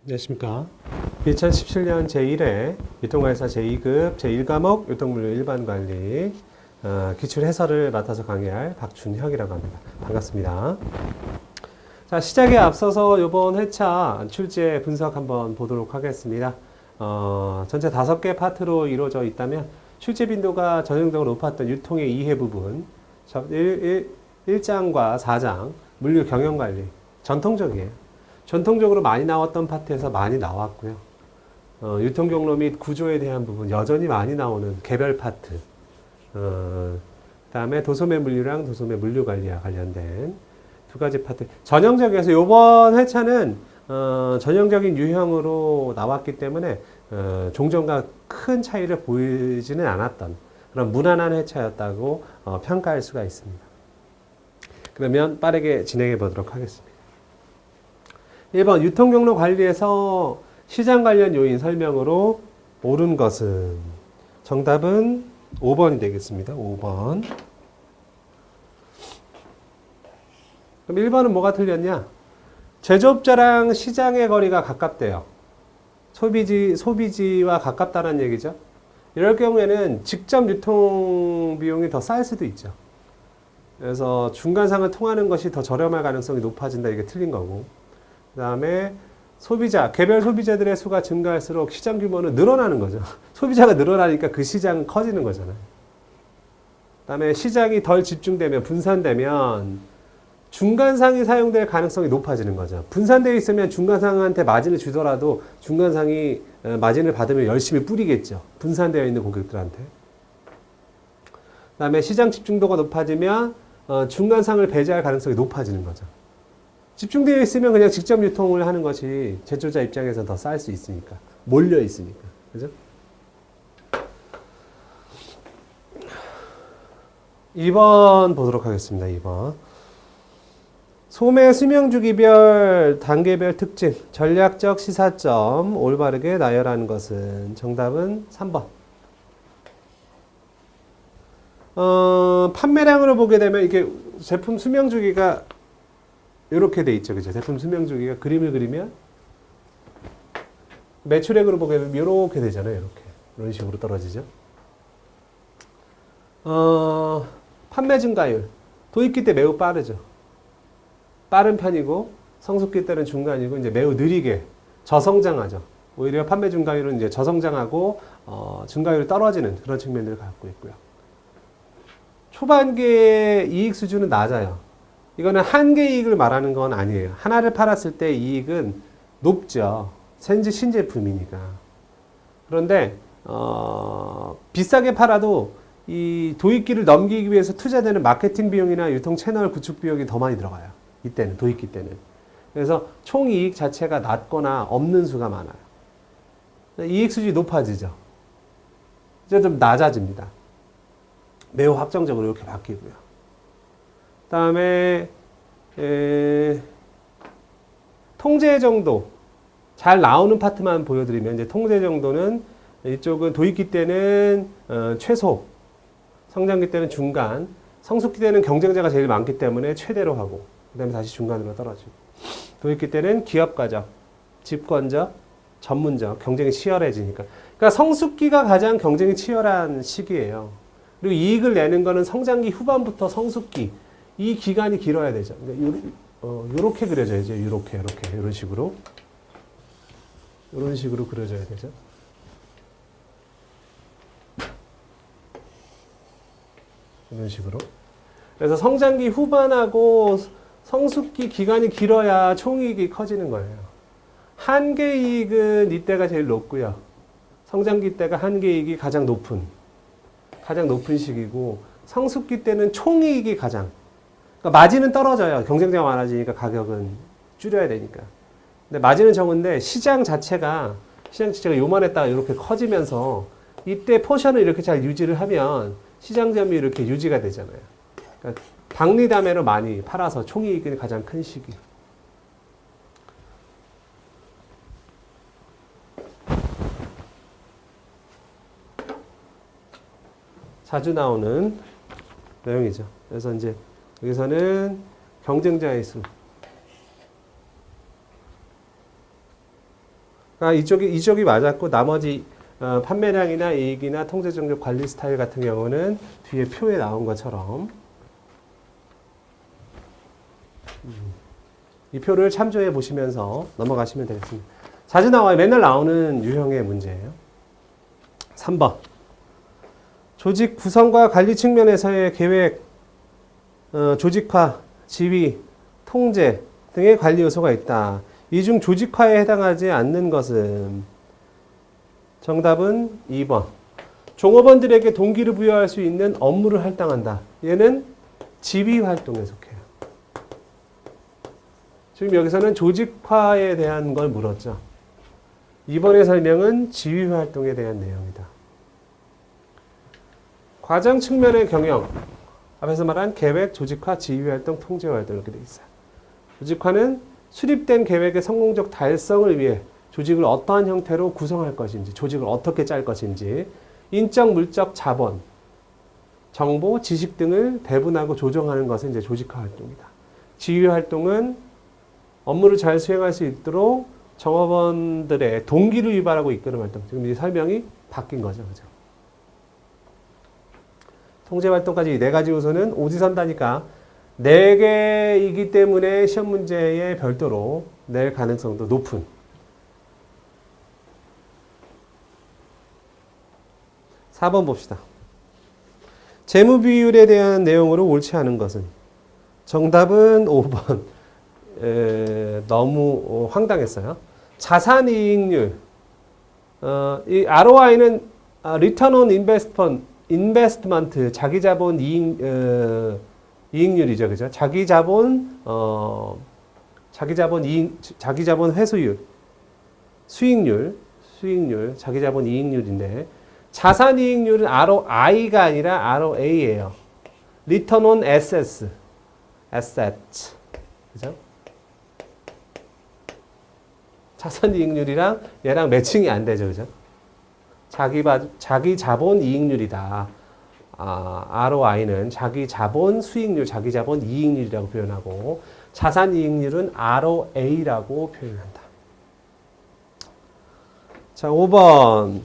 안녕하십니까. 2017년 제1회 유통관리사 제2급 제1과목 유통물류 일반관리 기출 해설을 맡아서 강의할 박준혁이라고 합니다. 반갑습니다. 자, 시작에 앞서서 이번 회차 출제 분석 한번 보도록 하겠습니다. 전체 5개 파트로 이루어져 있다면 출제 빈도가 전형적으로 높았던 유통의 이해 부분 1장과 4장 물류 경영관리 전통적이에요. 전통적으로 많이 나왔던 파트에서 많이 나왔고요. 유통경로 및 구조에 대한 부분 여전히 많이 나오는 개별 파트. 그다음에 도소매 물류랑 도소매 물류 관리와 관련된 두 가지 파트. 전형적이어서 이번 회차는 전형적인 유형으로 나왔기 때문에 종전과 큰 차이를 보이지는 않았던 그런 무난한 회차였다고 평가할 수가 있습니다. 그러면 빠르게 진행해 보도록 하겠습니다. 1번 유통경로 관리에서 시장 관련 요인 설명으로 옳은 것은 정답은 5번이 되겠습니다. 5번. 그럼 1번은 뭐가 틀렸냐? 제조업자랑 시장의 거리가 가깝대요. 소비지와 가깝다는 얘기죠. 이럴 경우에는 직접 유통 비용이 더 쌀 수도 있죠. 그래서 중간상을 통하는 것이 더 저렴할 가능성이 높아진다. 이게 틀린 거고. 그 다음에 개별 소비자들의 수가 증가할수록 시장 규모는 늘어나는 거죠. 소비자가 늘어나니까 그 시장은 커지는 거잖아요. 그 다음에 시장이 덜 집중되면, 분산되면 중간상이 사용될 가능성이 높아지는 거죠. 분산되어 있으면 중간상한테 마진을 주더라도 중간상이 마진을 받으면 열심히 뿌리겠죠. 분산되어 있는 고객들한테. 그 다음에 시장 집중도가 높아지면 중간상을 배제할 가능성이 높아지는 거죠. 집중되어 있으면 그냥 직접 유통을 하는 것이 제조자 입장에서 더 쌀 수 있으니까. 몰려 있으니까. 그죠? 2번 보도록 하겠습니다. 2번. 소매 수명주기별 단계별 특징, 전략적 시사점 올바르게 나열하는 것은 정답은 3번. 판매량으로 보게 되면 이게 제품 수명주기가 이렇게 돼 있죠. 그죠? 제품 수명주기가 그림을 그리면 매출액으로 보게 되면 이렇게 되잖아요. 이렇게. 이런 식으로 떨어지죠. 판매 증가율. 도입기 때 매우 빠르죠. 빠른 편이고 성숙기 때는 중간이고 이제 매우 느리게 저성장하죠. 오히려 판매 증가율은 이제 저성장하고 증가율이 떨어지는 그런 측면들을 갖고 있고요. 초반기의 이익 수준은 낮아요. 이거는 한계 이익을 말하는 건 아니에요. 하나를 팔았을 때 이익은 높죠. 신제품이니까. 그런데 비싸게 팔아도 이 도입기를 넘기기 위해서 투자되는 마케팅 비용이나 유통 채널 구축 비용이 더 많이 들어가요. 이때는, 도입기 때는. 그래서 총 이익 자체가 낮거나 없는 수가 많아요. 이익 수준이 높아지죠. 이제 좀 낮아집니다. 매우 확정적으로 이렇게 바뀌고요. 그 다음에 통제 정도 잘 나오는 파트만 보여드리면 이제 통제 정도는 이쪽은 도입기 때는 최소, 성장기 때는 중간, 성숙기 때는 경쟁자가 제일 많기 때문에 최대로 하고 그 다음에 다시 중간으로 떨어지고 도입기 때는 기업가적, 집권적, 전문적 경쟁이 치열해지니까 그러니까 성숙기가 가장 경쟁이 치열한 시기예요. 그리고 이익을 내는 거는 성장기 후반부터 성숙기 이 기간이 길어야 되죠. 요렇게 그려져야죠. 이렇게, 이런 식으로. 이런 식으로 그려져야 되죠. 이런 식으로. 그래서 성장기 후반하고 성숙기 기간이 길어야 총이익이 커지는 거예요. 한계 이익은 이때가 제일 높고요. 성장기 때가 한계 이익이 가장 높은 시기고 성숙기 때는 총이익이 가장 그러니까 마진은 떨어져요. 경쟁자가 많아지니까 가격은 줄여야 되니까. 근데 마진은 적은데 시장 자체가 요만했다가 이렇게 커지면서 이때 포션을 이렇게 잘 유지를 하면 시장점이 이렇게 유지가 되잖아요. 그러니까 박리담회로 많이 팔아서 총이익이 가장 큰 시기. 자주 나오는 내용이죠. 그래서 이제 여기서는 경쟁자의 수. 그러니까 이쪽이 맞았고 나머지 판매량이나 이익이나 통제정책 관리 스타일 같은 경우는 뒤에 표에 나온 것처럼 이 표를 참조해 보시면서 넘어가시면 되겠습니다. 자주 나와요. 맨날 나오는 유형의 문제예요. 3번. 조직 구성과 관리 측면에서의 계획, 조직화, 지휘, 통제 등의 관리 요소가 있다. 이 중 조직화에 해당하지 않는 것은 정답은 2번. 종업원들에게 동기를 부여할 수 있는 업무를 할당한다. 얘는 지휘 활동에 속해요. 지금 여기서는 조직화에 대한 걸 물었죠. 이번의 설명은 지휘 활동에 대한 내용이다. 과정 측면의 경영. 앞에서 말한 계획, 조직화, 지휘 활동, 통제 활동 이렇게 돼 있어요. 조직화는 수립된 계획의 성공적 달성을 위해 조직을 어떠한 형태로 구성할 것인지, 조직을 어떻게 짤 것인지, 인적, 물적, 자본, 정보, 지식 등을 배분하고 조정하는 것은 이제 조직화 활동이다. 지휘 활동은 업무를 잘 수행할 수 있도록 정업원들의 동기를 유발하고 이끄는 활동. 지금 이 설명이 바뀐 거죠. 그죠? 통제 활동까지 네 가지 요소는 오지선다니까 4개이기 때문에 시험 문제에 별도로 낼 가능성도 높은. (4번) 봅시다. 재무 비율에 대한 내용으로 옳지 않은 것은 정답은 5번. 너무 황당했어요. 자산이익률. 이 ROI는 Return on Investment, 자기자본 이익률이죠, 그죠? 자기자본 회수율, 수익률, 자기자본 이익률인데 자산이익률은 ROI가 아니라 ROA예요. Return on Assets, 그죠? 자산이익률이랑 얘랑 매칭이 안 되죠, 그죠? 자기 자본 이익률이다. ROI는 자기 자본 수익률, 자기 자본 이익률이라고 표현하고 자산 이익률은 ROA라고 표현한다. 자, 5번.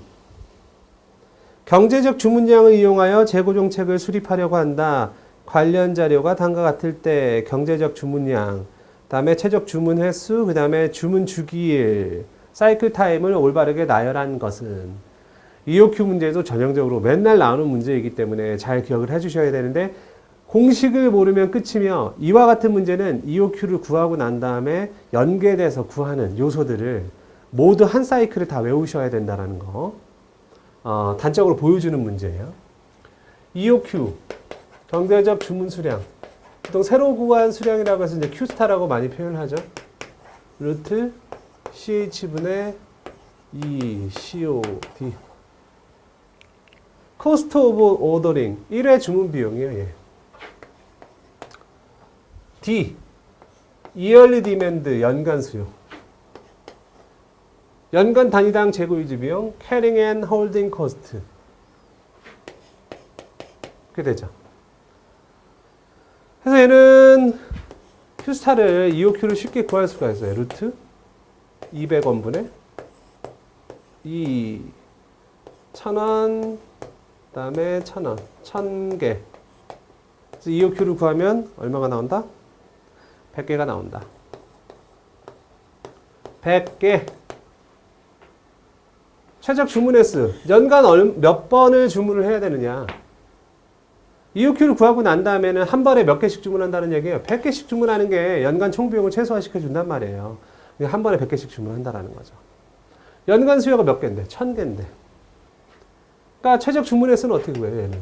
경제적 주문량을 이용하여 재고 정책을 수립하려고 한다. 관련 자료가 다음과 같을 때 경제적 주문량, 그다음에 최적 주문 횟수, 그다음에 주문 주기일, 사이클 타임을 올바르게 나열한 것은 EOQ 문제도 전형적으로 맨날 나오는 문제이기 때문에 잘 기억을 해주셔야 되는데 공식을 모르면 끝이며 이와 같은 문제는 EOQ를 구하고 난 다음에 연계돼서 구하는 요소들을 모두 한 사이클을 다 외우셔야 된다는 거 단적으로 보여주는 문제예요. EOQ, 경제적 주문 수량. 보통 새로 구한 수량이라고 해서 이제 Q스타라고 많이 표현하죠. 루트 CH분의 E, COD. 코스트 오브 오더링, 1회 주문 비용이에요. 예. D, 이얼리 디맨드, 연간 수요. 연간 단위당 재고 유지 비용, 캐링 앤 홀딩 코스트. 그렇게 되죠. 그래서 얘는 Q스타를 EOQ를 쉽게 구할 수가 있어요. 루트 200원분의 1000원, 그 다음에 1000원, 1000개. 그래서 EOQ를 구하면 얼마가 나온다? 100개가 나온다. 100개. 최적 주문 횟수. 연간 몇 번을 주문을 해야 되느냐. EOQ를 구하고 난 다음에는 한 번에 몇 개씩 주문한다는 얘기예요. 100개씩 주문하는 게 연간 총비용을 최소화시켜 준단 말이에요. 한 번에 100개씩 주문한다는 거죠. 연간 수요가 몇 개인데? 1000개인데. 그러니까 최적 주문 횟수는 어떻게 구해요, 얘는?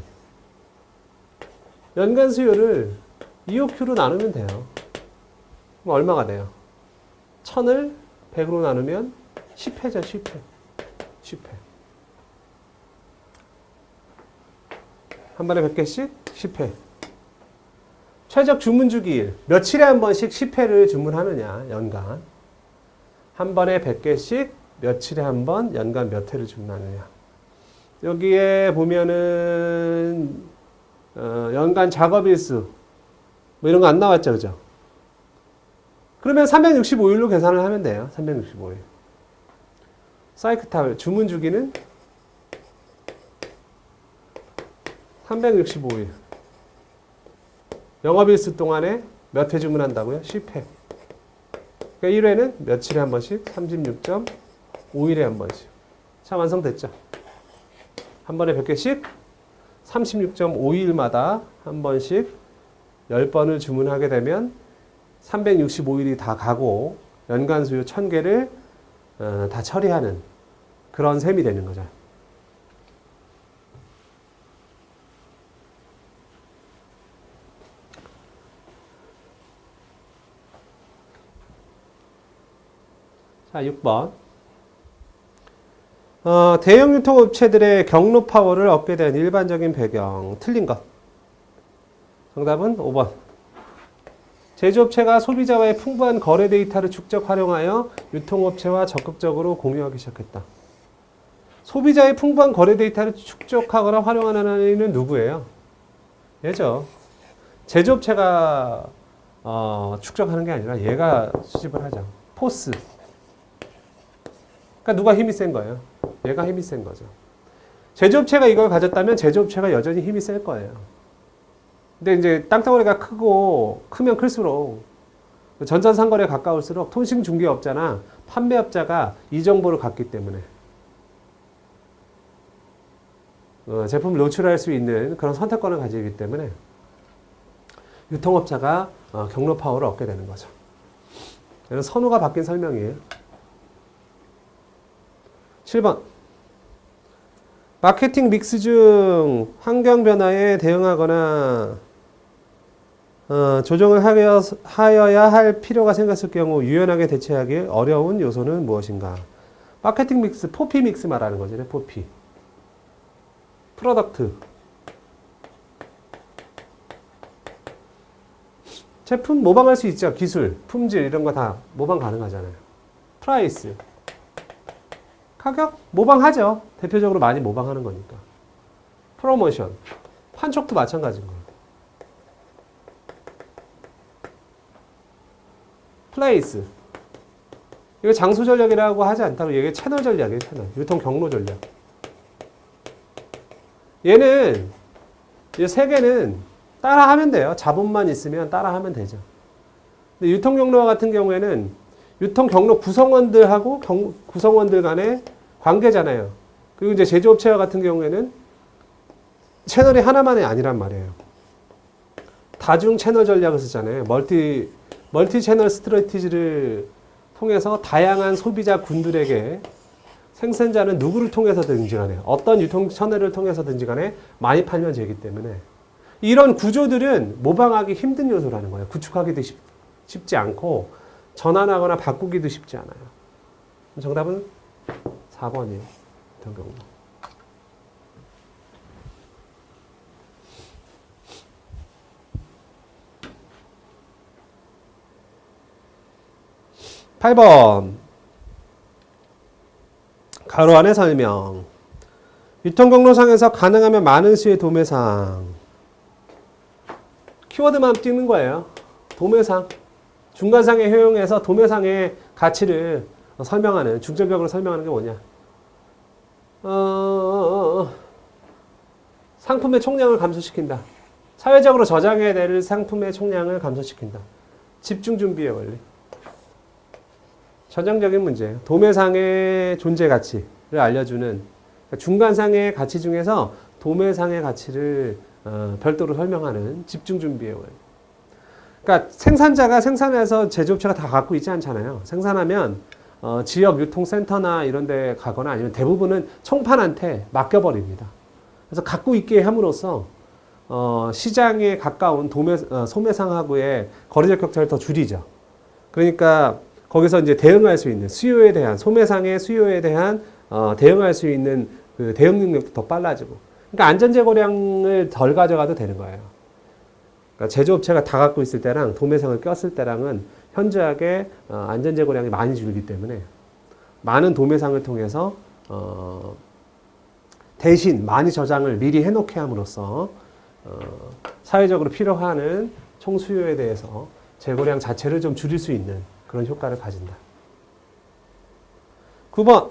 연간 수요를 EOQ로 나누면 돼요. 그럼 얼마가 돼요? 1000을 100으로 나누면 10회죠, 10회. 10회. 한 번에 100개씩 10회. 최적 주문 주기일. 며칠에 한 번씩 10회를 주문하느냐, 연간. 한 번에 100개씩 며칠에 한 번, 연간 몇 회를 주문하느냐. 여기에 보면은, 연간 작업일수. 뭐 이런 거 안 나왔죠, 그죠? 그러면 365일로 계산을 하면 돼요. 365일. 사이클 주문 주기는 365일. 영업일수 동안에 몇 회 주문한다고요? 10회. 그러니까 1회는 며칠에 한 번씩? 36.5일에 한 번씩. 자, 완성됐죠? 한 번에 100개씩 36.5일마다 한 번씩 10번을 주문하게 되면 365일이 다 가고 연간 수요 1000개를 다 처리하는 그런 셈이 되는 거죠. 자, 6번. 대형 유통업체들의 경로 파워를 얻게 된 일반적인 배경. 틀린 것. 정답은 5번. 제조업체가 소비자와의 풍부한 거래 데이터를 축적 활용하여 유통업체와 적극적으로 공유하기 시작했다. 소비자의 풍부한 거래 데이터를 축적하거나 활용하는 이는 누구예요? 얘죠. 제조업체가 축적하는 게 아니라 얘가 수집을 하죠. 포스. 그러니까 누가 힘이 센 거예요? 얘가 힘이 센 거죠. 제조업체가 이걸 가졌다면 제조업체가 여전히 힘이 셀 거예요. 근데 이제 땅덩어리가 크면 클수록 전산상거래에 가까울수록 통신중개업자나 판매업자가 이 정보를 갖기 때문에 제품을 노출할 수 있는 그런 선택권을 가지기 때문에 유통업자가 경로 파워를 얻게 되는 거죠. 이런 선호가 바뀐 설명이에요. 7번. 마케팅 믹스 중 환경 변화에 대응하거나 조정을 하여야 할 필요가 생겼을 경우 유연하게 대처하기 어려운 요소는 무엇인가? 마케팅 믹스, 포피 믹스 말하는 거죠. 포피. 프로덕트. 제품 모방할 수 있죠. 기술, 품질 이런 거 다 모방 가능하잖아요. 프라이스. 가격 모방하죠. 대표적으로 많이 모방하는 거니까. 프로모션. 판촉도 마찬가지인 거예요. 플레이스. 이거 장소 전략이라고 하지 않다고 이게 채널 전략이에요. 채널. 유통 경로 전략. 얘는 이 세 개는 따라하면 돼요. 자본만 있으면 따라하면 되죠. 근데 유통 경로와 같은 경우에는 유통 경로 구성원들하고 구성원들 간의 관계잖아요. 그리고 이제 제조업체와 같은 경우에는 채널이 하나만이 아니란 말이에요. 다중 채널 전략을 쓰잖아요. 멀티 채널 스트래티지를 통해서 다양한 소비자 군들에게 생산자는 누구를 통해서든지 간에 어떤 유통 채널을 통해서든지 간에 많이 팔면 되기 때문에 이런 구조들은 모방하기 힘든 요소라는 거예요. 구축하기도 쉽지 않고 전환하거나 바꾸기도 쉽지 않아요. 정답은 4번이에요. 경로. 8번. 가로 안의 설명. 유통경로상에서 가능하면 많은 수의 도매상. 키워드만 찍는 거예요. 도매상. 중간상에 효용해서 도매상의 가치를 설명하는, 중점적으로 설명하는 게 뭐냐. 상품의 총량을 감소시킨다. 사회적으로 저장해야 될 상품의 총량을 감소시킨다. 집중준비의 원리. 전형적인 문제예요. 도매상의 존재 가치를 알려주는, 그러니까 중간상의 가치 중에서 도매상의 가치를 별도로 설명하는 집중준비의 원리. 그러니까 생산자가 생산해서 제조업체가 다 갖고 있지 않잖아요. 생산하면 지역 유통센터나 이런 데 가거나 아니면 대부분은 총판한테 맡겨버립니다. 그래서 갖고 있게 함으로써 시장에 가까운 소매상하고의 거래적 격차를 더 줄이죠. 그러니까 거기서 이제 대응할 수 있는 수요에 대한, 소매상의 수요에 대한 대응할 수 있는 그 대응 능력도 더 빨라지고. 그러니까 안전재고량을 덜 가져가도 되는 거예요. 그러니까 제조업체가 다 갖고 있을 때랑 도매상을 꼈을 때랑은 현저하게 안전재고량이 많이 줄기 때문에 많은 도매상을 통해서 대신 많이 저장을 미리 해놓게 함으로써 사회적으로 필요하는 총수요에 대해서 재고량 자체를 좀 줄일 수 있는 그런 효과를 가진다. 9번.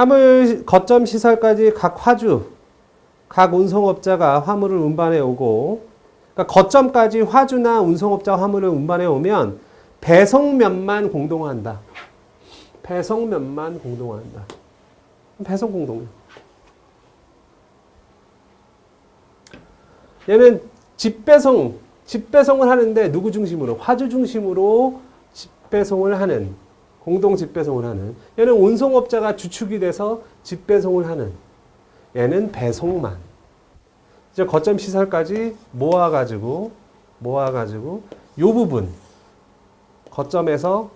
화물 거점 시설까지 각 화주, 각 운송업자가 화물을 운반해 오고, 그러니까 거점까지 화주나 운송업자가 화물을 운반해 오면 배송면만 공동화한다. 배송면만 공동화한다. 배송 공동화. 얘는 집배송을 하는데 누구 중심으로? 화주 중심으로 집배송을 하는, 공동 집배송을 하는. 얘는 운송업자가 주축이 돼서 집배송을 하는. 얘는 배송만. 이제 거점 시설까지 모아가지고 요 부분 거점에서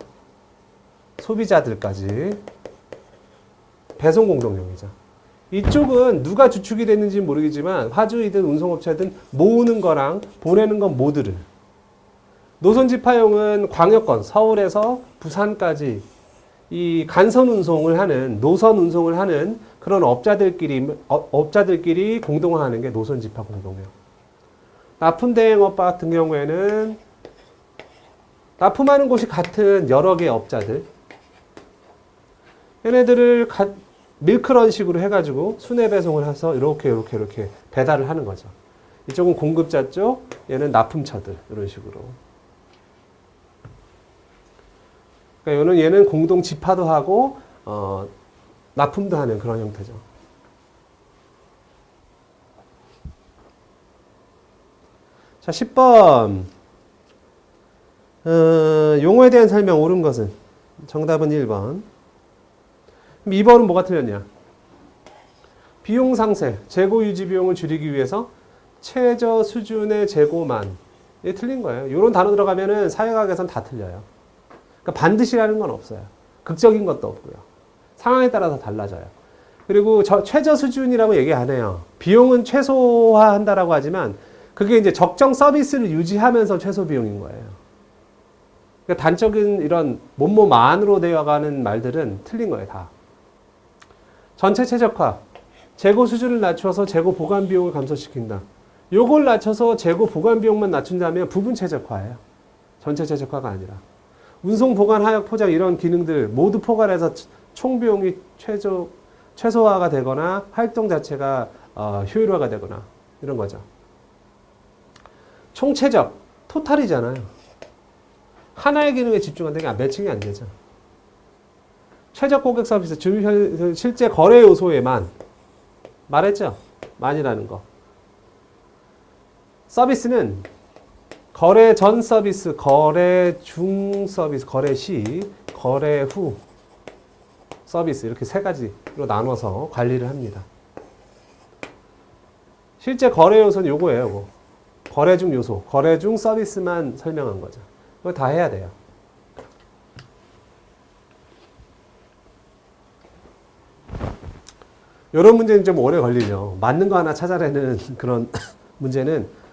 소비자들까지 배송 공동형이죠. 이쪽은 누가 주축이 됐는지 모르겠지만 화주이든 운송업체든 모으는 거랑 보내는 건 모두를. 노선 집하용은 광역권 서울에서 부산까지 이 간선 운송을 하는, 노선 운송을 하는 그런 업자들끼리 공동화하는 게 노선 집하 공동형. 납품대행업 같은 경우에는 납품하는 곳이 같은 여러 개의 업자들, 얘네들을 밀크런식으로 해가지고 순회 배송을 해서 이렇게 배달을 하는 거죠. 이쪽은 공급자 쪽, 얘는 납품처들 이런 식으로. 그러니까 얘는 공동 집하도 하고 납품도 하는 그런 형태죠. 자, 10번. 용어에 대한 설명 옳은 것은? 정답은 1번. 2번은 뭐가 틀렸냐? 비용 상세, 재고 유지 비용을 줄이기 위해서 최저 수준의 재고만. 이게 틀린 거예요. 이런 단어 들어가면은 사회과학에서는 다 틀려요. 그러니까 반드시라는 건 없어요. 극적인 것도 없고요. 상황에 따라서 달라져요. 그리고 최저 수준이라고 얘기 안 해요. 비용은 최소화한다라고 하지만 그게 이제 적정 서비스를 유지하면서 최소 비용인 거예요. 그러니까 단적인 이런 뭐뭐만으로 되어가는 말들은 틀린 거예요, 다. 전체 최적화. 재고 수준을 낮춰서 재고 보관 비용을 감소시킨다. 요걸 낮춰서 재고 보관 비용만 낮춘다면 부분 최적화예요. 전체 최적화가 아니라. 운송, 보관, 하역, 포장 이런 기능들 모두 포괄해서 총 비용이 최소화가 되거나 활동 자체가 효율화가 되거나 이런 거죠. 총 최적, 토탈이잖아요. 하나의 기능에 집중한다는 게 매칭이 안 되죠. 최적 고객 서비스, 실제 거래 요소에만 말했죠? 만이라는 거. 서비스는 거래 전 서비스, 거래 중 서비스, 거래 시, 거래 후 서비스 이렇게 세 가지로 나눠서 관리를 합니다. 실제 거래 요소는 요거예요. 요거. 거래 중 요소, 거래 중 서비스만 설명한 거죠. 그거 다 해야 돼요. 이런 문제는 좀 오래 걸리죠. 맞는 거 하나 찾아내는 그런 문제는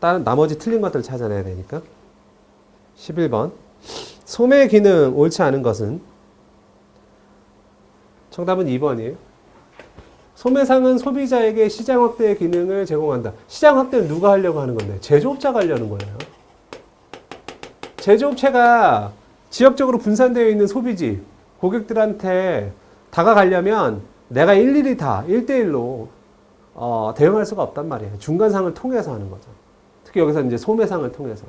다른 나머지 틀린 것들을 찾아내야 되니까. 11번. 소매 기능 옳지 않은 것은? 정답은 2번이에요. 소매상은 소비자에게 시장 확대의 기능을 제공한다. 시장 확대는 누가 하려고 하는 건데? 제조업자가 하려는 거예요. 제조업체가 지역적으로 분산되어 있는 소비지, 고객들한테 다가가려면 내가 일일이 다 1대1로 대응할 수가 없단 말이에요. 중간상을 통해서 하는 거죠. 특히 여기서 이제 소매상을 통해서.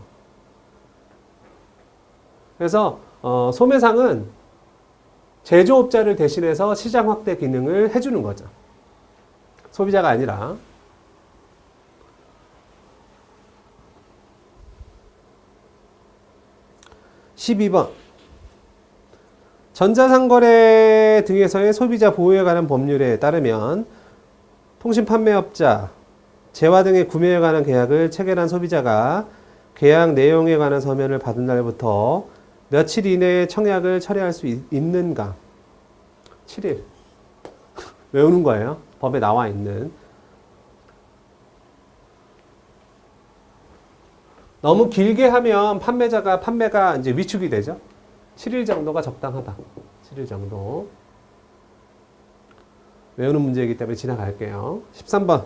그래서 소매상은 제조업자를 대신해서 시장 확대 기능을 해주는 거죠. 소비자가 아니라. (12번) 전자상거래 등에서의 소비자 보호에 관한 법률에 따르면 통신판매업자, 재화 등의 구매에 관한 계약을 체결한 소비자가 계약 내용에 관한 서면을 받은 날부터 며칠 이내에 청약을 철회할 수 있는가? 7일. 외우는 거예요. 법에 나와 있는. 너무 길게 하면 판매가 이제 위축이 되죠. 7일 정도가 적당하다. 7일 정도. 외우는 문제이기 때문에 지나갈게요. 13번.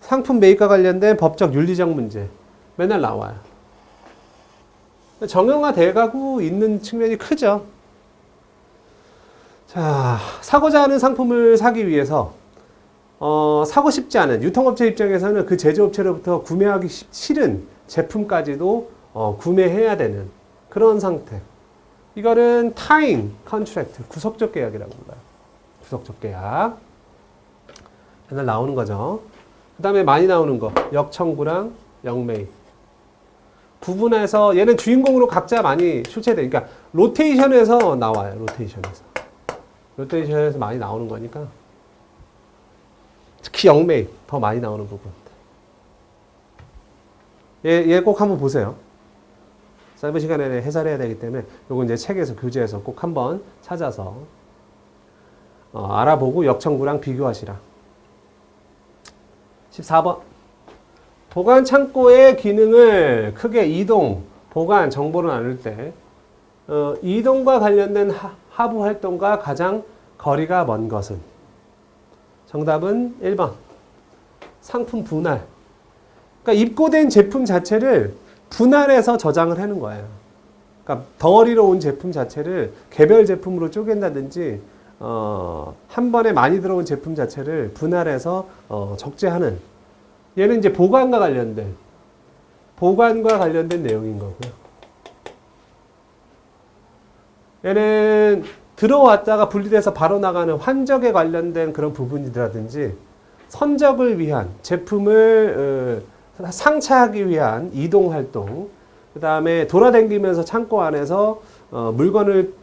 상품 매입과 관련된 법적 윤리적 문제. 맨날 나와요. 정형화돼 가고 있는 측면이 크죠. 자, 사고자 하는 상품을 사기 위해서 사고 싶지 않은 유통업체 입장에서는 그 제조업체로부터 구매하기 싫은 제품까지도 구매해야 되는 그런 상태. 이거는 타임 컨트랙트, 구속적 계약이라고 불러요. 구속적 계약. 맨날 나오는 거죠. 그 다음에 많이 나오는 거, 역청구랑 역매입. 구분해서 얘는 주인공으로 각자 많이 출제돼. 그러니까 로테이션에서 나와요. 로테이션에서 많이 나오는 거니까. 특히 역매입 더 많이 나오는 부분. 얘 꼭 한번 보세요. 짧은 시간에 해설해야 되기 때문에 요거 이제 책에서 교재에서 꼭 한번 찾아서 알아보고 역청구랑 비교하시라. 14번. 보관 창고의 기능을 크게 이동, 보관, 정보를 나눌 때 이동과 관련된 하부 활동과 가장 거리가 먼 것은? 정답은 1번. 상품 분할. 그러니까 입고된 제품 자체를 분할해서 저장을 하는 거예요. 그러니까 덩어리로 온 제품 자체를 개별 제품으로 쪼갠다든지 한 번에 많이 들어온 제품 자체를 분할해서 적재하는. 얘는 이제 보관과 관련된 내용인 거고요. 얘는 들어왔다가 분리돼서 바로 나가는 환적에 관련된 그런 부분이라든지 선적을 위한 제품을 상차하기 위한 이동 활동, 그 다음에 돌아다니면서 창고 안에서 물건을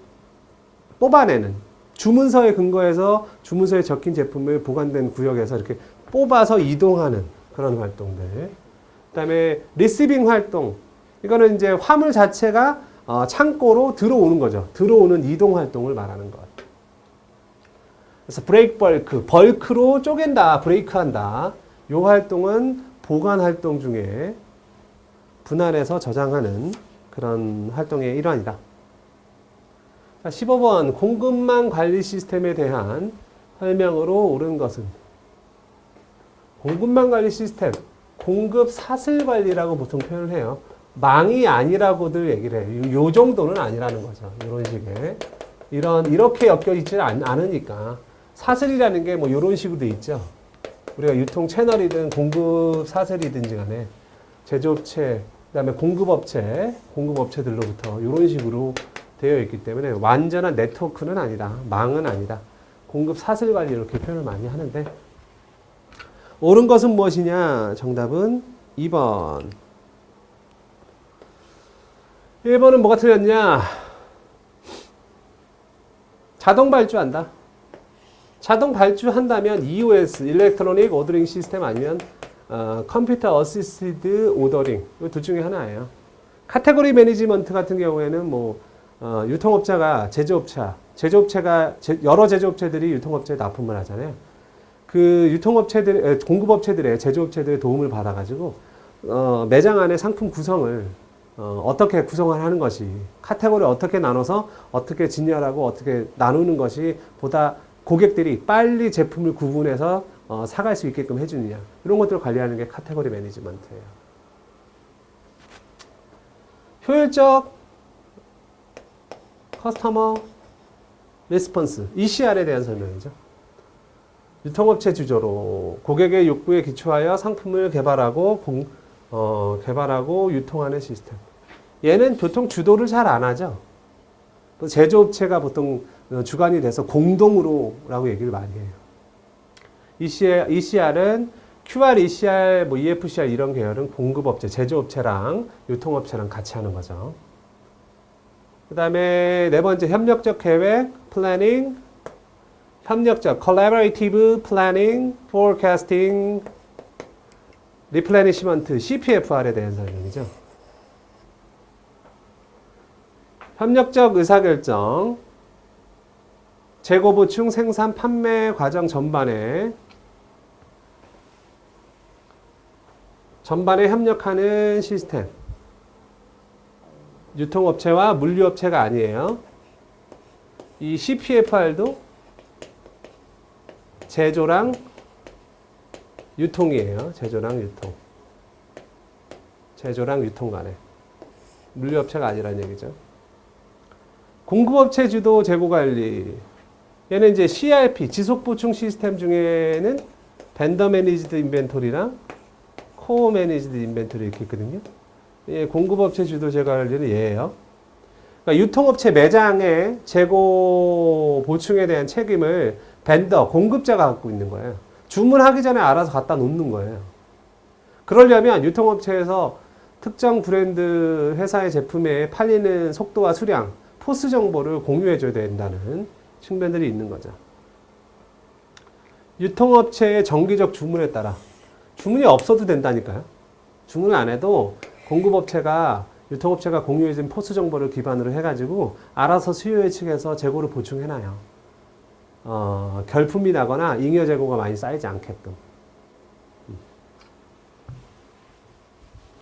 뽑아내는 주문서에 근거해서 주문서에 적힌 제품을 보관된 구역에서 이렇게 뽑아서 이동하는 그런 활동들. 그 다음에 리시빙 활동. 이거는 이제 화물 자체가 창고로 들어오는 거죠. 들어오는 이동 활동을 말하는 것. 그래서 브레이크 벌크로 쪼갠다, 브레이크한다. 이 활동은 보관 활동 중에 분할해서 저장하는 그런 활동의 일환이다. 자, 15번 공급망 관리 시스템에 대한 설명으로 옳은 것은? 공급망 관리 시스템, 공급 사슬 관리라고 보통 표현을 해요. 망이 아니라고들 얘기를 해요. 요 정도는 아니라는 거죠. 이런 식의. 이렇게 엮여있지 않으니까. 사슬이라는 게 뭐 이런 식으로 돼 있죠. 우리가 유통 채널이든 공급 사슬이든지 간에 제조업체, 그 다음에 공급업체들로부터 이런 식으로 되어 있기 때문에 완전한 네트워크는 아니다. 망은 아니다. 공급 사슬 관리 이렇게 표현을 많이 하는데 옳은 것은 무엇이냐? 정답은 2번. 1번은 뭐가 틀렸냐? 자동 발주한다. 자동 발주한다면 EOS, 일렉트로닉 오더링 시스템 아니면 컴퓨터 어시스티드 오더링 이 둘 중에 하나예요. 카테고리 매니지먼트 같은 경우에는 뭐 유통업자가 제조업체가 여러 제조업체들이 유통업체에 납품을 하잖아요. 그 공급업체들의 제조업체들의 도움을 받아가지고 매장 안에 상품 구성을 어떻게 구성을 하는 것이 카테고리 어떻게 나눠서 어떻게 진열하고 어떻게 나누는 것이 보다 고객들이 빨리 제품을 구분해서 사갈 수 있게끔 해주느냐 이런 것들을 관리하는 게 카테고리 매니지먼트예요. 효율적 커스터머 리스폰스 ECR에 대한 설명이죠. 유통업체 주조로 고객의 욕구에 기초하여 상품을 개발하고 유통하는 시스템. 얘는 보통 주도를 잘 안 하죠. 제조업체가 보통 주관이 돼서 공동으로라고 얘기를 많이 해요. ECR은 QR, ECR, 뭐 EFCR 이런 계열은 공급업체, 제조업체랑 유통업체랑 같이 하는 거죠. 그 다음에 네 번째 협력적 계획, 플래닝, 협력적, collaborative planning, forecasting, replenishment, CPFR에 대한 설명이죠. 협력적 의사결정, 재고 보충, 생산, 판매 과정 전반에 협력하는 시스템. 유통업체와 물류업체가 아니에요. 이 CPFR도 제조랑 유통이에요. 제조랑 유통 간에. 물류업체가 아니라는 얘기죠. 공급업체 주도 재고관리. 얘는 이제 CRP, 지속 보충 시스템 중에는 벤더 매니지드 인벤토리랑 코어 매니지드 인벤토리 이렇게 있거든요. 예, 공급업체 주도 재고 관리는 얘예요. 그러니까 유통업체 매장의 재고 보충에 대한 책임을 벤더, 공급자가 갖고 있는 거예요. 주문하기 전에 알아서 갖다 놓는 거예요. 그러려면 유통업체에서 특정 브랜드 회사의 제품에 팔리는 속도와 수량, 포스 정보를 공유해줘야 된다는 측면들이 있는 거죠. 유통업체의 정기적 주문에 따라 주문이 없어도 된다니까요. 주문을 안 해도 공급업체가 유통업체가 공유해준 포스 정보를 기반으로 해가지고 알아서 수요 예측해서 재고를 보충해놔요. 결품이 나거나 잉여 재고가 많이 쌓이지 않게끔.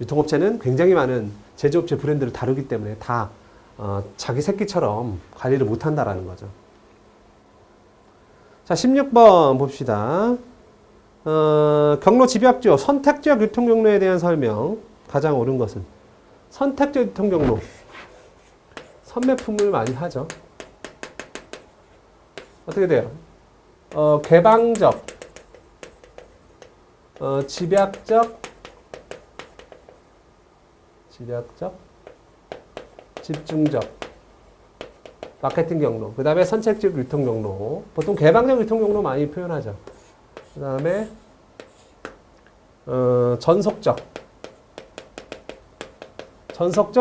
유통업체는 굉장히 많은 제조업체 브랜드를 다루기 때문에 다 자기 새끼처럼 관리를 못한다라는 거죠. 자, 16번 봅시다. 경로 집약지요. 선택적 유통 경로에 대한 설명. 가장 옳은 것은 선택적 유통 경로. 선매품을 많이 하죠. 어떻게 돼요? 개방적, 집약적, 집중적, 마케팅 경로. 그 다음에 선택적 유통 경로. 보통 개방적 유통 경로 많이 표현하죠. 그 다음에 전속적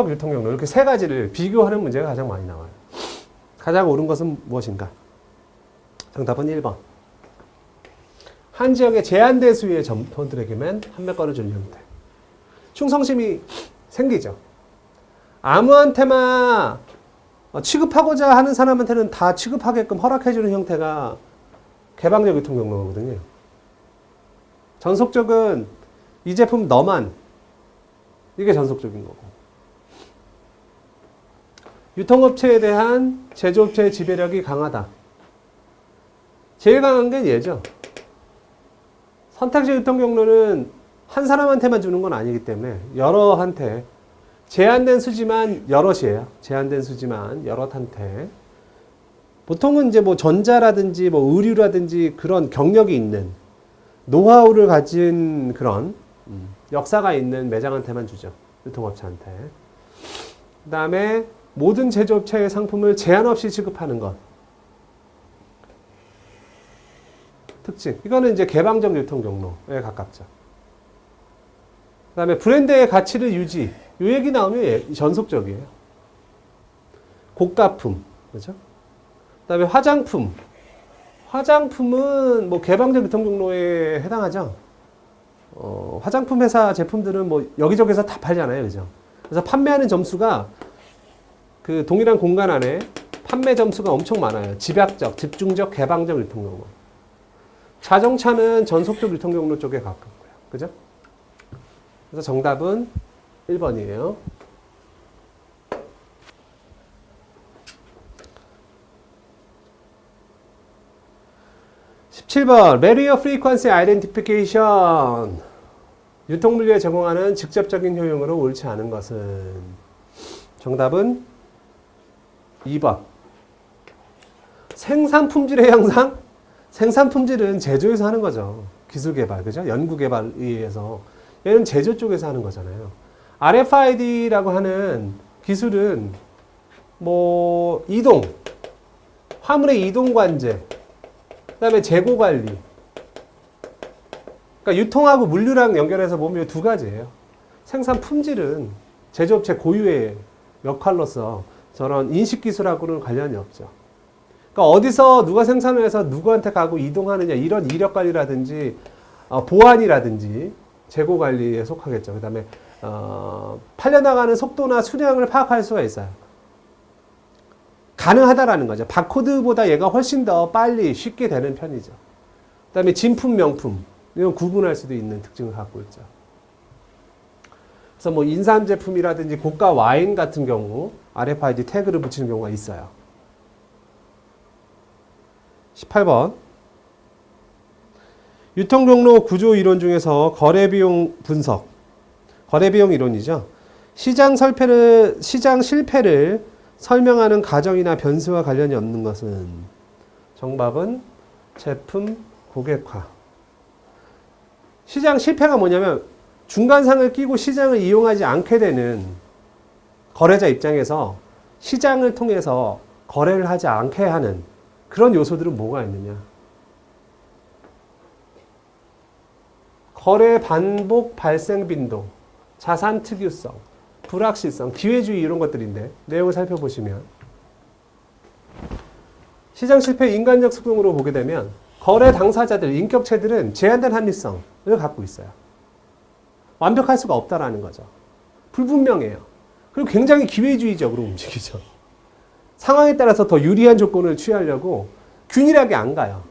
유통 경로. 이렇게 세 가지를 비교하는 문제가 가장 많이 나와요. 가장 옳은 것은 무엇인가? 정답은 1번. 한 지역에 제한된 수의 점포들에게만 판매권을 주는 형태. 충성심이 생기죠. 아무한테만 취급하고자 하는 사람한테는 다 취급하게끔 허락해주는 형태가 개방적 유통 경로거든요. 전속적은 이 제품 너만, 이게 전속적인 거고. 유통업체에 대한 제조업체의 지배력이 강하다. 제일 강한 게 얘죠. 선택적 유통 경로는 한 사람한테만 주는 건 아니기 때문에 여러한테, 제한된 수지만 여럿이에요. 제한된 수지만 여럿한테. 보통은 이제 뭐 전자라든지 뭐 의류라든지 그런 경력이 있는, 노하우를 가진 그런 역사가 있는 매장한테만 주죠. 유통업체한테. 그 다음에 모든 제조업체의 상품을 제한 없이 취급하는 것. 특징. 이거는 이제 개방적 유통 경로에 가깝죠. 그 다음에 브랜드의 가치를 유지. 이 얘기 나오면 전속적이에요. 고가품. 그죠? 그 다음에 화장품. 화장품은 뭐 개방적 유통 경로에 해당하죠. 화장품 회사 제품들은 뭐 여기저기서 다 팔잖아요. 그죠? 그래서 판매하는 점수가 그 동일한 공간 안에 판매 점수가 엄청 많아요. 집약적, 집중적, 개방적 유통 경로. 자동차는 전속적 유통 경로 쪽에 가깝고요. 그죠? 그래서 정답은 1번이에요. 17번 Barrier Frequency Identification. 유통물류에 제공하는 직접적인 효용으로 옳지 않은 것은. 정답은 2번. 생산 품질의 향상? 생산 품질은 제조에서 하는 거죠. 기술 개발, 그죠? 연구 개발에 의해서. 얘는 제조 쪽에서 하는 거잖아요. RFID라고 하는 기술은 뭐 이동, 화물의 이동 관제, 그다음에 재고 관리. 그러니까 유통하고 물류랑 연결해서 보면 두 가지예요. 생산 품질은 제조업체 고유의 역할로서 저런 인식 기술하고는 관련이 없죠. 그러니까 어디서 누가 생산을 해서 누구한테 가고 이동하느냐 이런 이력 관리라든지 보안이라든지 재고 관리에 속하겠죠. 그다음에 팔려나가는 속도나 수량을 파악할 수가 있어요. 가능하다라는 거죠. 바코드보다 얘가 훨씬 더 빨리 쉽게 되는 편이죠. 그다음에 진품, 명품 이건 구분할 수도 있는 특징을 갖고 있죠. 그래서 뭐 인삼 제품이라든지 고가 와인 같은 경우 RFID 태그를 붙이는 경우가 있어요. 18번. 유통경로 구조 이론 중에서 거래비용 분석, 거래비용 이론이죠. 시장 실패를 설명하는 가정이나 변수와 관련이 없는 것은. 정답은 제품 고객화. 시장 실패가 뭐냐면 중간상을 끼고 시장을 이용하지 않게 되는 거래자 입장에서 시장을 통해서 거래를 하지 않게 하는 그런 요소들은 뭐가 있느냐. 거래 반복 발생 빈도, 자산 특유성, 불확실성, 기회주의 이런 것들인데 내용을 살펴보시면 시장 실패 인간적 수긍으로 보게 되면 거래 당사자들, 인격체들은 제한된 합리성을 갖고 있어요. 완벽할 수가 없다라는 거죠. 불분명해요. 그리고 굉장히 기회주의적으로 움직이죠. 상황에 따라서 더 유리한 조건을 취하려고 균일하게 안 가요.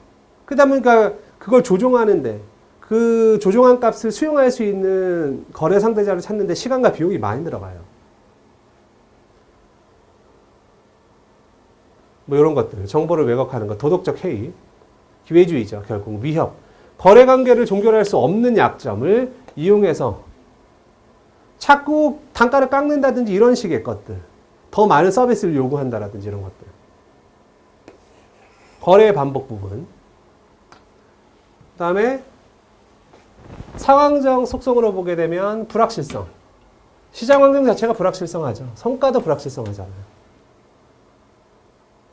그러다 보니까 그걸 조종하는데 그 조종한 값을 수용할 수 있는 거래 상대자를 찾는데 시간과 비용이 많이 들어가요. 뭐 이런 것들, 정보를 왜곡하는 것, 도덕적 해이, 기회주의죠. 결국 위협, 거래 관계를 종결할 수 없는 약점을 이용해서 자꾸 단가를 깎는다든지 이런 식의 것들, 더 많은 서비스를 요구한다라든지 이런 것들. 거래 반복 부분. 그 다음에 상황적 속성으로 보게 되면 불확실성. 시장 환경 자체가 불확실성하죠. 성과도 불확실성하잖아요.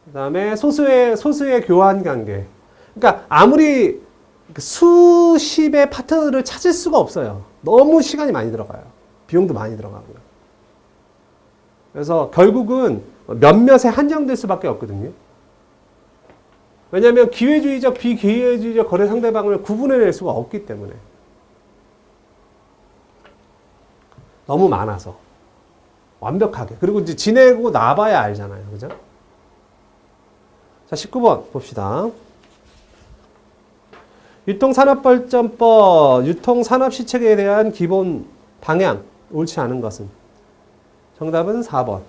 그 다음에 소수의 교환 관계. 그러니까 아무리 수십의 파트너를 찾을 수가 없어요. 너무 시간이 많이 들어가요. 비용도 많이 들어가고요. 그래서 결국은 몇몇에 한정될 수밖에 없거든요. 왜냐하면 기회주의적, 비기회주의적 거래 상대방을 구분해낼 수가 없기 때문에. 너무 많아서. 완벽하게. 그리고 이제 지내고 나봐야 알잖아요. 그죠? 자, 19번 봅시다. 유통산업발전법, 유통산업시책에 대한 기본 방향, 옳지 않은 것은? 정답은 4번.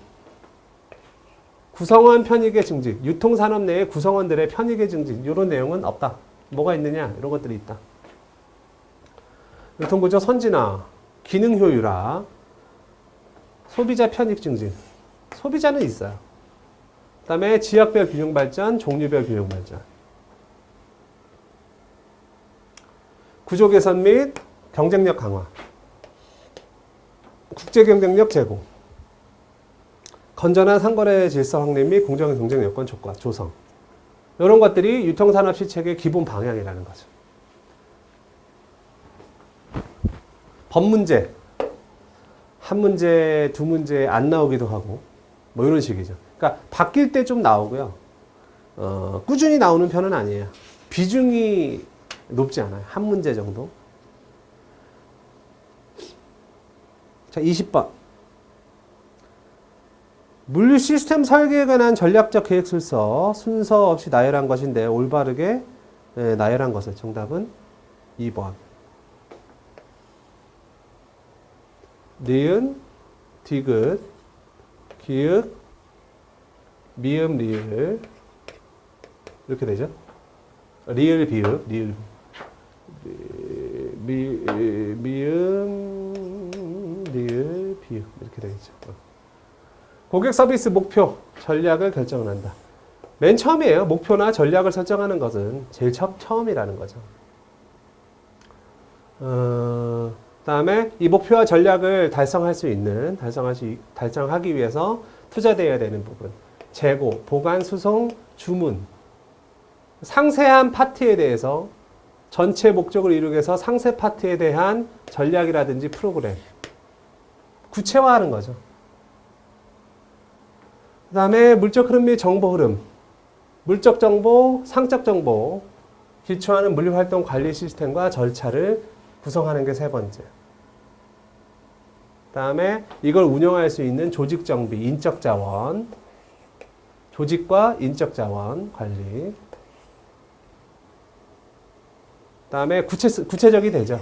구성원 편익의 증진, 유통산업 내의 구성원들의 편익의 증진, 이런 내용은 없다. 뭐가 있느냐? 이런 것들이 있다. 유통구조 선진화, 기능 효율화, 소비자 편익 증진. 소비자는 있어요. 그 다음에 지역별 균형 발전, 종류별 균형 발전. 구조 개선 및 경쟁력 강화. 국제 경쟁력 제고. 건전한 상거래 질서 확립 및 공정한 경쟁 여건 조성. 이런 것들이 유통산업 시책의 기본 방향이라는 거죠. 법 문제. 한 문제, 두 문제 안 나오기도 하고 뭐 이런 식이죠. 그러니까 바뀔 때 좀 나오고요. 꾸준히 나오는 편은 아니에요. 비중이 높지 않아요. 한 문제 정도. 자, 20번. 물류 시스템 설계에 관한 전략적 계획술서 순서 없이 나열한 것인데 올바르게 나열한 것을. 정답은 2번. 니은, 디귿, 기읍, 미음, 리을 이렇게 되죠. 리을, 비읍, 리을, 미음, 리을, 비읍 이렇게 되겠죠. 고객 서비스 목표, 전략을 결정을 한다. 맨 처음이에요. 목표나 전략을 설정하는 것은 제일 처음이라는 거죠. 다음에 이 목표와 전략을 달성하기 위해서 투자되어야 되는 부분. 재고, 보관, 수송, 주문. 상세한 파트에 대해서 전체 목적을 이루기 위해서 상세 파트에 대한 전략이라든지 프로그램. 구체화하는 거죠. 그 다음에 물적 흐름 및 정보 흐름. 물적 정보, 상적 정보. 기초하는 물류활동 관리 시스템과 절차를 구성하는 게 세 번째. 그 다음에 이걸 운영할 수 있는 조직 정비, 인적 자원. 조직과 인적 자원 관리. 그 다음에 구체적이 되죠.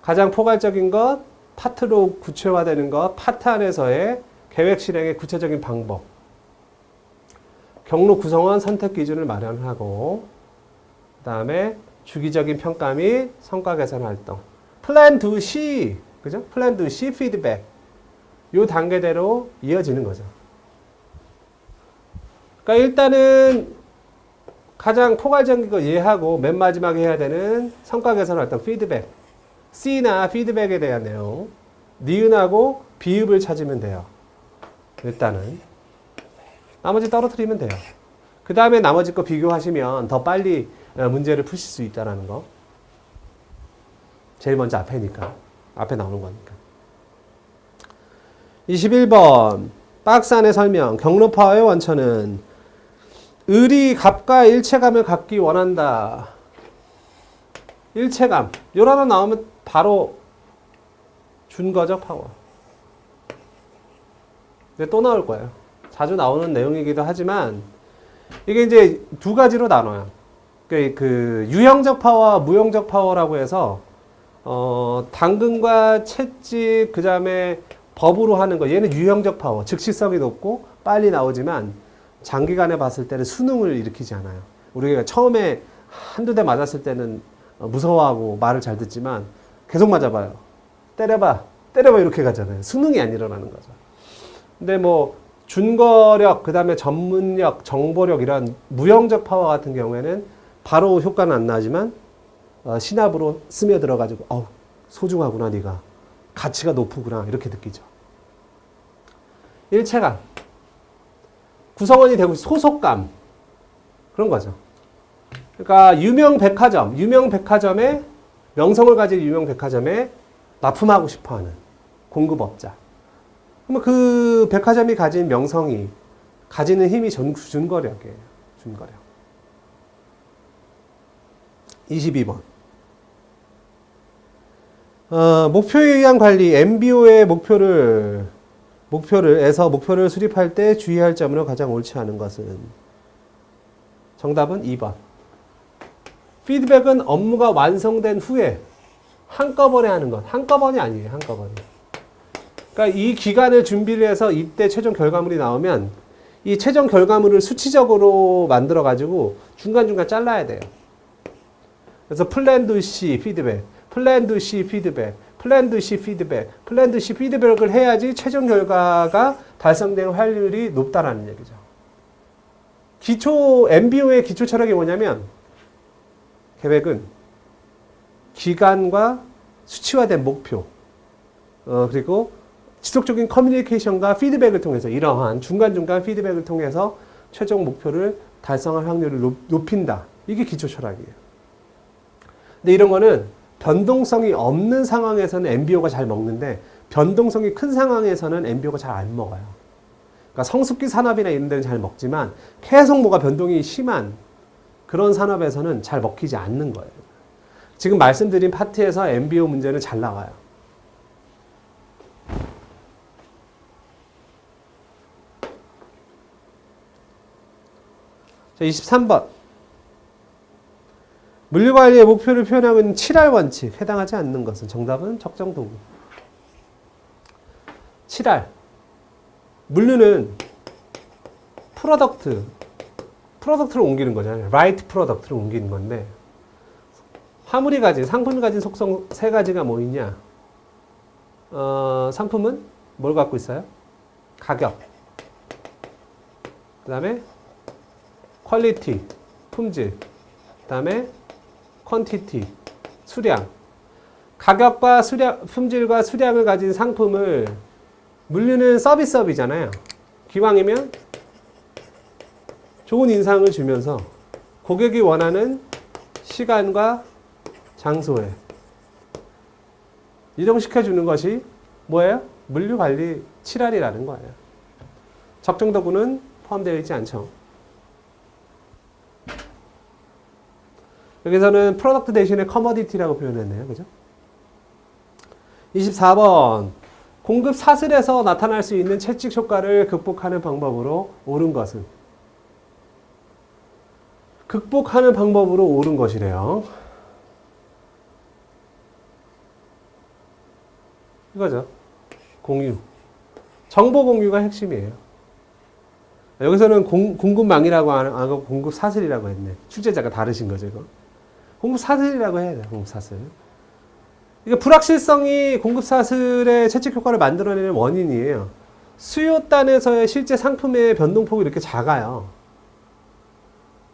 가장 포괄적인 것, 파트로 구체화되는 것, 파트 안에서의 계획 실행의 구체적인 방법. 경로 구성원 선택 기준을 마련하고, 그 다음에 주기적인 평가 및 성과 개선 활동. 플랜 투 C, 그죠? 플랜 투 C 피드백. 요 단계대로 이어지는 거죠. 그러니까 일단은 가장 포괄적인 거 얘하고 맨 마지막에 해야 되는 성과 개선을 어떤 피드백. C나 피드백에 대한 내용. 니은하고 비읍을 찾으면 돼요. 일단은. 나머지 떨어뜨리면 돼요. 그 다음에 나머지 거 비교하시면 더 빨리 문제를 푸실 수 있다는 거. 제일 먼저 앞에니까. 앞에 나오는 거니까. 21번. 박스 안의 설명. 경로파워의 원천은 을이 갑과 일체감을 갖기 원한다. 일체감. 요라도 나오면 바로 준 거죠, 파워. 근데 또 나올 거예요. 자주 나오는 내용이기도 하지만 이게 이제 두 가지로 나눠요. 그 유형적 파워와 무형적 파워라고 해서 당근과 채찍 그 다음에 법으로 하는 거 얘는 유형적 파워, 즉시성이 높고 빨리 나오지만 장기간에 봤을 때는 수능을 일으키지 않아요. 우리가 처음에 한두 대 맞았을 때는 무서워하고 말을 잘 듣지만 계속 맞아봐요. 때려봐 이렇게 가잖아요. 수능이 안 일어나는 거죠. 근데 뭐 준거력, 그 다음에 전문력, 정보력 이런 무형적 파워 같은 경우에는 바로 효과는 안 나지만 신압으로 스며들어가지고 소중하구나 네가. 가치가 높구나 이렇게 느끼죠. 일체감. 구성원이 되고 소속감. 그런 거죠. 그러니까 유명 백화점에 명성을 가진 유명 백화점에 납품하고 싶어하는 공급업자. 그러면 그 백화점이 가진 명성이 가지는 힘이 준거력이에요. 준거력. 22번. 목표에 의한 관리, MBO의 목표를 수립할 때 주의할 점으로 가장 옳지 않은 것은? 정답은 2번. 피드백은 업무가 완성된 후에 한꺼번에 하는 것. 한꺼번이 아니에요. 한꺼번에. 그러니까 이 기간을 준비를 해서 이때 최종 결과물이 나오면 이 최종 결과물을 수치적으로 만들어 가지고 중간중간 잘라야 돼요. 그래서 플랜드 C 피드백, 플랜드 C 피드백, 플랜드 C 피드백, 플랜드 C 피드백을 해야지 최종 결과가 달성될 확률이 높다라는 얘기죠. MBO의 기초 철학이 뭐냐면 계획은 기간과 수치화된 목표, 그리고 지속적인 커뮤니케이션과 피드백을 통해서 이러한 중간중간 피드백을 통해서 최종 목표를 달성할 확률을 높인다. 이게 기초 철학이에요. 근데 이런 거는 변동성이 없는 상황에서는 MBO가 잘 먹는데 변동성이 큰 상황에서는 MBO가 잘 안 먹어요. 그러니까 성숙기 산업이나 이런 데는 잘 먹지만 계속 뭐가 변동이 심한 그런 산업에서는 잘 먹히지 않는 거예요. 지금 말씀드린 파트에서 MBO 문제는 잘 나와요. 자, 23번. 물류관리의 목표를 표현하고 있는 7R 원칙. 해당하지 않는 것은? 정답은 적정도구. 7R. 물류는 프로덕트를 옮기는 거잖아요. 라이트 프로덕트를 옮기는 건데 화물이 가진, 상품이 가진 속성 세 가지가 뭐 있냐? 상품은 뭘 갖고 있어요? 가격. 그 다음에 퀄리티, 품질. 그 다음에 퀀티티, 수량. 가격과 품질과 수량을 가진 상품을 물류는 서비스업이잖아요. 기왕이면 좋은 인상을 주면서 고객이 원하는 시간과 장소에 이동시켜주는 것이 뭐예요? 물류관리 7R이라는 거예요. 적정도구는 포함되어 있지 않죠. 여기서는 프로덕트 대신에 커머디티라고 표현했네요. 그죠? 24번. 공급 사슬에서 나타날 수 있는 채찍 효과를 극복하는 방법으로 옳은 것은? 극복하는 방법으로 옳은 것이래요. 이거죠. 공유. 정보 공유가 핵심이에요. 여기서는 공급망이라고 하고 공급 사슬이라고 했네. 출제자가 다르신 거죠, 이거. 공급 사슬이라고 해야 돼요, 공급 사슬. 이게 불확실성이 공급 사슬의 채찍 효과를 만들어내는 원인이에요. 수요단에서의 실제 상품의 변동폭이 이렇게 작아요.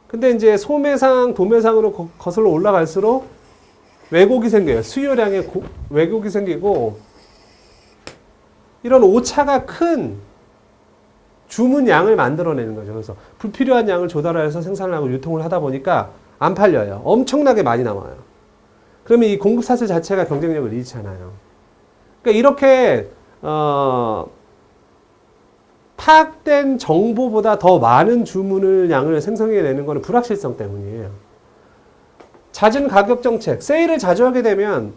근데 이제 소매상, 도매상으로 거슬러 올라갈수록 왜곡이 생겨요. 수요량에 왜곡이 생기고 이런 오차가 큰 주문량을 만들어내는 거죠. 그래서 불필요한 양을 조달해서 생산을 하고 유통을 하다 보니까 안 팔려요. 엄청나게 많이 남아요. 그러면 이 공급 사슬 자체가 경쟁력을 잃잖아요. 그러니까 이렇게 파악된 정보보다 더 많은 주문을 양을 생성해내는 것은 불확실성 때문이에요. 잦은 가격 정책, 세일을 자주 하게 되면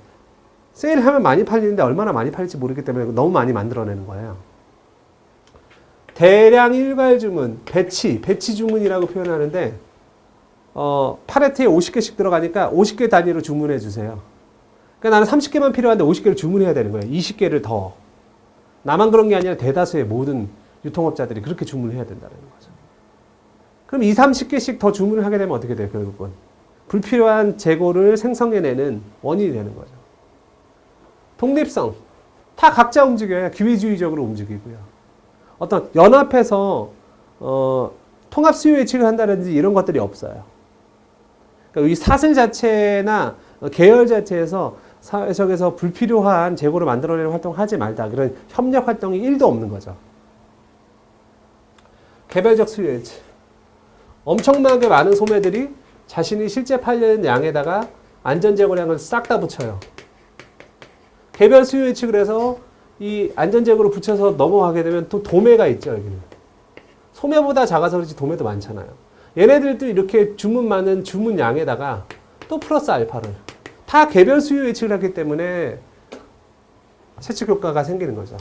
세일을 하면 많이 팔리는데 얼마나 많이 팔릴지 모르기 때문에 너무 많이 만들어내는 거예요. 대량 일괄 주문, 배치 주문이라고 표현하는데 팔레트에 50개씩 들어가니까 50개 단위로 주문해 주세요. 그러니까 나는 30개만 필요한데 50개를 주문해야 되는 거예요. 20개를 더. 나만 그런 게 아니라 대다수의 모든 유통업자들이 그렇게 주문을 해야 된다는 거죠. 그럼 20, 30개씩 더 주문을 하게 되면 어떻게 돼요? 결국은 불필요한 재고를 생성해내는 원인이 되는 거죠. 독립성. 다 각자 움직여야 기회주의적으로 움직이고요. 어떤 연합해서 통합 수요 예측을 한다든지 이런 것들이 없어요. 그러니까 이 사슬 자체나 계열 자체에서 사회적에서 불필요한 재고를 만들어내는 활동을 하지 말자. 그런 협력 활동이 1도 없는 거죠. 개별적 수요 예측. 엄청나게 많은 소매들이 자신이 실제 팔리는 양에다가 안전재고량을 싹 다 붙여요. 개별 수요 예측을 해서 이 안전재고를 붙여서 넘어가게 되면 또 도매가 있죠. 여기는. 소매보다 작아서 그렇지 도매도 많잖아요. 얘네들도 이렇게 주문 많은 주문 양에다가 또 플러스 알파를 다 개별 수요 예측을 하기 때문에 세측 효과가 생기는 거죠.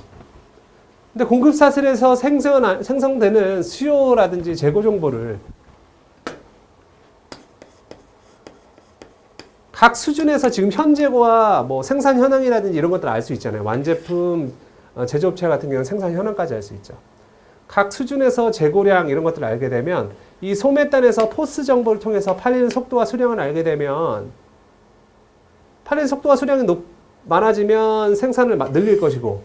근데 공급 사슬에서 생성되는 수요라든지 재고 정보를 각 수준에서 지금 현재고와 뭐 생산 현황이라든지 이런 것들을 알 수 있잖아요. 완제품 제조업체 같은 경우는 생산 현황까지 알 수 있죠. 각 수준에서 재고량 이런 것들을 알게 되면 이 소매단에서 포스 정보를 통해서 팔리는 속도와 수량을 알게 되면 팔리는 속도와 수량이 많아지면 생산을 늘릴 것이고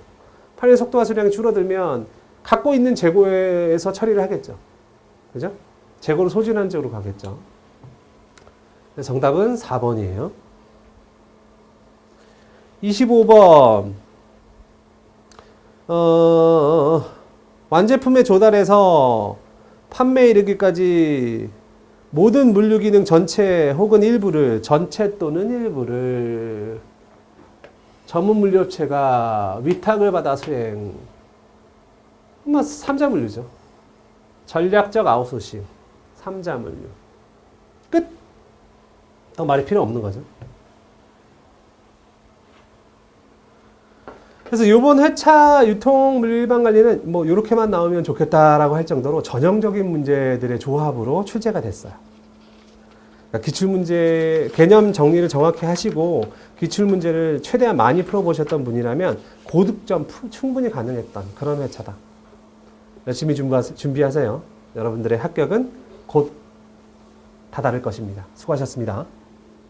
팔리는 속도와 수량이 줄어들면 갖고 있는 재고에서 처리를 하겠죠. 그죠? 재고를 소진하는 쪽으로 가겠죠. 정답은 4번이에요. 25번. 완제품에 조달해서 판매에 이르기까지 모든 물류기능 전체 혹은 일부를 전체 또는 일부를 전문 물류업체가 위탁을 받아 수행. 3자 물류죠. 전략적 아웃소싱. 3자 물류. 끝. 더 말이 필요 없는 거죠. 그래서 이번 회차 유통 물류일반 관리는 뭐 이렇게만 나오면 좋겠다라고 할 정도로 전형적인 문제들의 조합으로 출제가 됐어요. 그러니까 기출문제 개념 정리를 정확히 하시고 기출문제를 최대한 많이 풀어보셨던 분이라면 고득점 충분히 가능했던 그런 회차다. 열심히 준비하세요. 여러분들의 합격은 곧 다다를 것입니다. 수고하셨습니다.